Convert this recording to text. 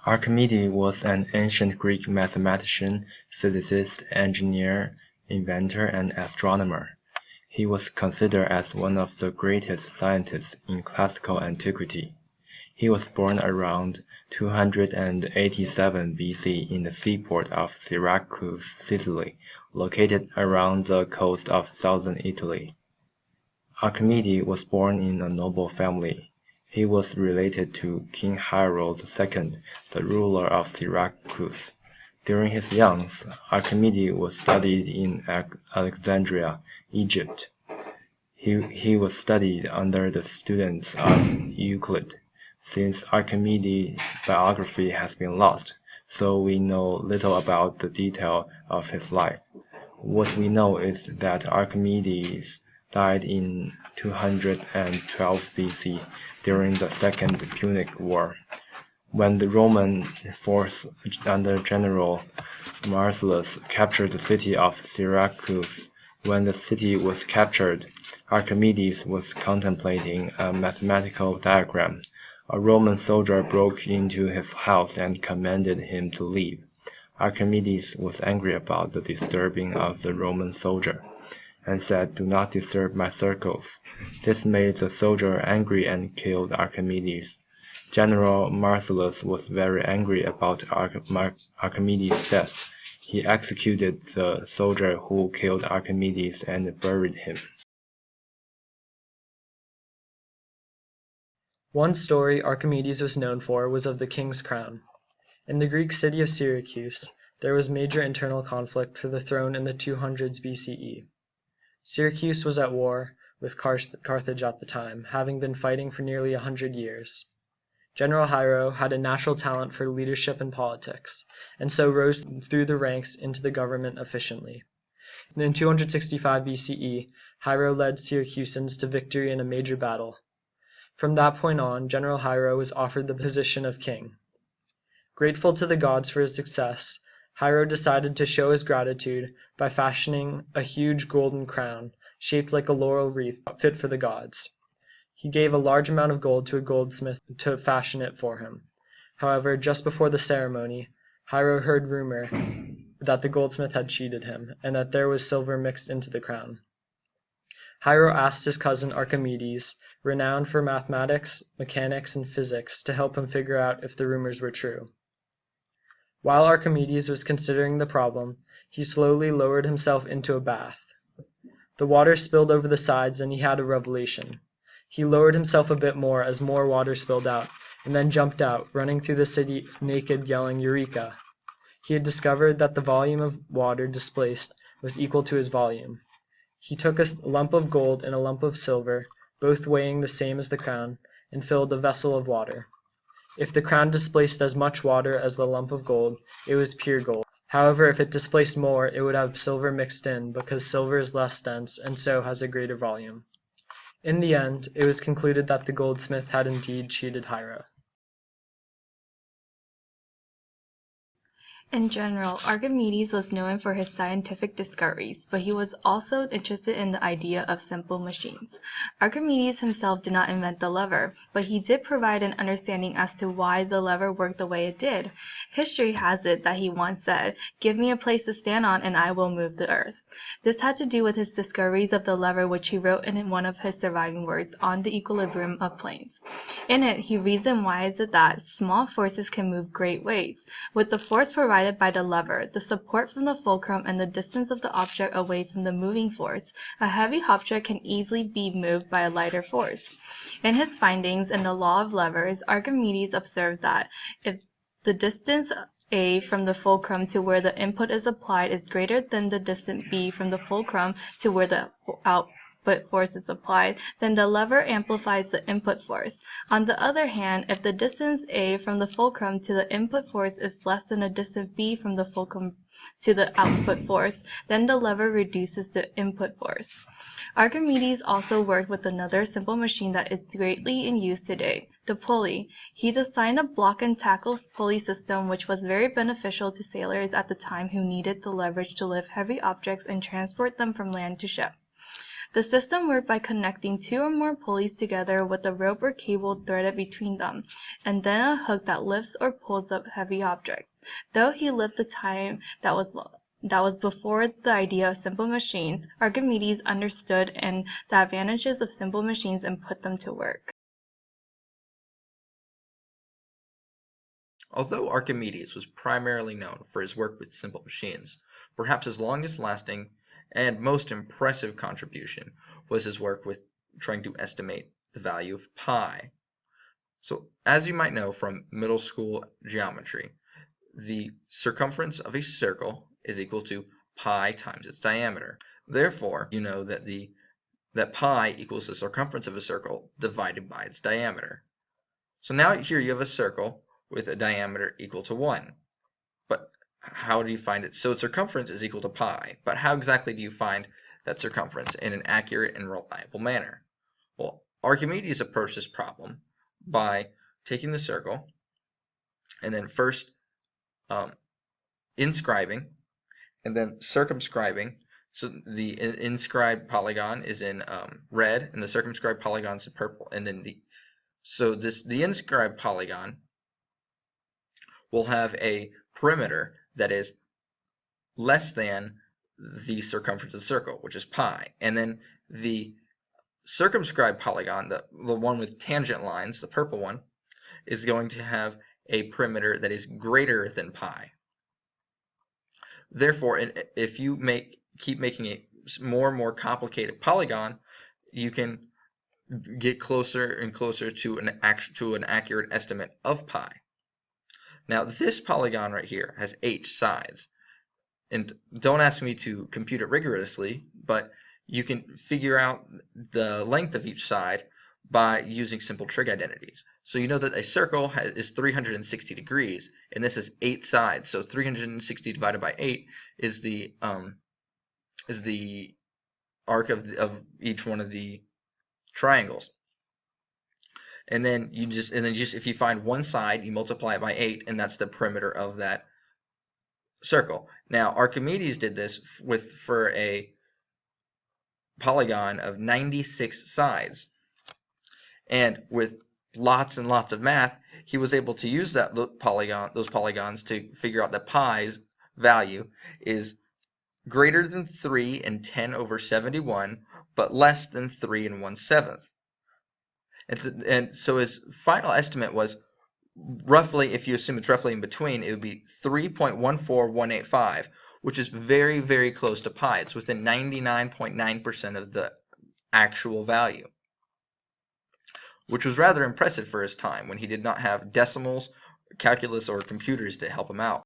Archimedes was an ancient Greek mathematician, physicist, engineer, inventor, and astronomer. He was considered as one of the greatest scientists in classical antiquity. He was born around 287 BC in the seaport of Syracuse, Sicily, located around the coast of southern Italy. Archimedes was born in a noble family. He was related to King Hiero II, the ruler of Syracuse. During his youth, Archimedes was studied in Alexandria, Egypt. He was studied under the students of Euclid. Since Archimedes' biography has been lost, so we know little about the detail of his life. What we know is that Archimedes died in 212 BC during the Second Punic War, when the Roman force under General Marcellus captured the city of Syracuse. When the city was captured, Archimedes was contemplating a mathematical diagram. A Roman soldier broke into his house and commanded him to leave. Archimedes was angry about the disturbing of the Roman soldier, and said, "Do not disturb my circles." This made the soldier angry and killed Archimedes. General Marcellus was very angry about Archimedes' death. He executed the soldier who killed Archimedes and buried him. One story Archimedes was known for was of the king's crown. In the Greek city of Syracuse, there was major internal conflict for the throne in the 200s BCE. Syracuse was at war with Carthage at the time, having been fighting for nearly 100 years. General Hiero had a natural talent for leadership and politics, and so rose through the ranks into the government efficiently. In 265 BCE, Hiero led Syracusans to victory in a major battle. From that point on, General Hiero was offered the position of king. Grateful to the gods for his success, Hiero decided to show his gratitude by fashioning a huge golden crown, shaped like a laurel wreath, fit for the gods. He gave a large amount of gold to a goldsmith to fashion it for him. However, just before the ceremony, Hiero heard rumor that the goldsmith had cheated him, and that there was silver mixed into the crown. Hiero asked his cousin Archimedes, renowned for mathematics, mechanics, and physics, to help him figure out if the rumors were true. While Archimedes was considering the problem, he slowly lowered himself into a bath. The water spilled over the sides and he had a revelation. He lowered himself a bit more as more water spilled out, and then jumped out, running through the city naked, yelling, "Eureka!" He had discovered that the volume of water displaced was equal to his volume. He took a lump of gold and a lump of silver, both weighing the same as the crown, and filled a vessel of water. If the crown displaced as much water as the lump of gold, it was pure gold. However, if it displaced more, it would have silver mixed in, because silver is less dense and so has a greater volume. In the end, it was concluded that the goldsmith had indeed cheated Hiero. In general, Archimedes was known for his scientific discoveries, but he was also interested in the idea of simple machines. Archimedes himself did not invent the lever, but he did provide an understanding as to why the lever worked the way it did. History has it that he once said, "Give me a place to stand on and I will move the earth." This had to do with his discoveries of the lever, which he wrote in one of his surviving works on the equilibrium of planes. In it, he reasoned why is it that small forces can move great weights. With the force provided by the lever, the support from the fulcrum, and the distance of the object away from the moving force, a heavy object can easily be moved by a lighter force. In his findings in the law of levers, Archimedes observed that if the distance A from the fulcrum to where the input is applied is greater than the distance B from the fulcrum to where the output force is applied, then the lever amplifies the input force. On the other hand, if the distance A from the fulcrum to the input force is less than the distance B from the fulcrum to the output force, then the lever reduces the input force. Archimedes also worked with another simple machine that is greatly in use today, the pulley. He designed a block and tackle pulley system which was very beneficial to sailors at the time who needed the leverage to lift heavy objects and transport them from land to ship. The system worked by connecting two or more pulleys together with a rope or cable threaded between them, and then a hook that lifts or pulls up heavy objects. Though he lived the time that was before the idea of simple machines, Archimedes understood the advantages of simple machines and put them to work. Although Archimedes was primarily known for his work with simple machines, perhaps his longest-lasting and most impressive contribution was his work with trying to estimate the value of pi. So, as you might know from middle school geometry, the circumference of a circle is equal to pi times its diameter. Therefore, you know that pi equals the circumference of a circle divided by its diameter. So now here you have a circle with a diameter equal to 1. But how do you find it? So its circumference is equal to pi. But how exactly do you find that circumference in an accurate and reliable manner? Well, Archimedes approached this problem by taking the circle and then first inscribing and then circumscribing. So the inscribed polygon is in red and the circumscribed polygon is in purple. And then the inscribed polygon will have a perimeter that is less than the circumference of the circle, which is pi. And then the circumscribed polygon, the one with tangent lines, the purple one, is going to have a perimeter that is greater than pi. Therefore, if you keep making a more and more complicated polygon, you can get closer and closer to an accurate estimate of pi. Now this polygon right here has 8 sides, and don't ask me to compute it rigorously, but you can figure out the length of each side by using simple trig identities. So you know that a circle is 360 degrees, and this has 8 sides, so 360 divided by 8 is the arc of each one of the triangles. And then if you find one side, you multiply it by 8, and that's the perimeter of that circle. Now Archimedes did this for a polygon of 96 sides, and with lots and lots of math, he was able to use those polygons to figure out that pi's value is greater than 3 and 10 over 71, but less than 3 and 1/7. And so his final estimate was roughly, if you assume it's roughly in between, it would be 3.14185, which is very, very close to pi. It's within 99.9% of the actual value, which was rather impressive for his time when he did not have decimals, calculus, or computers to help him out.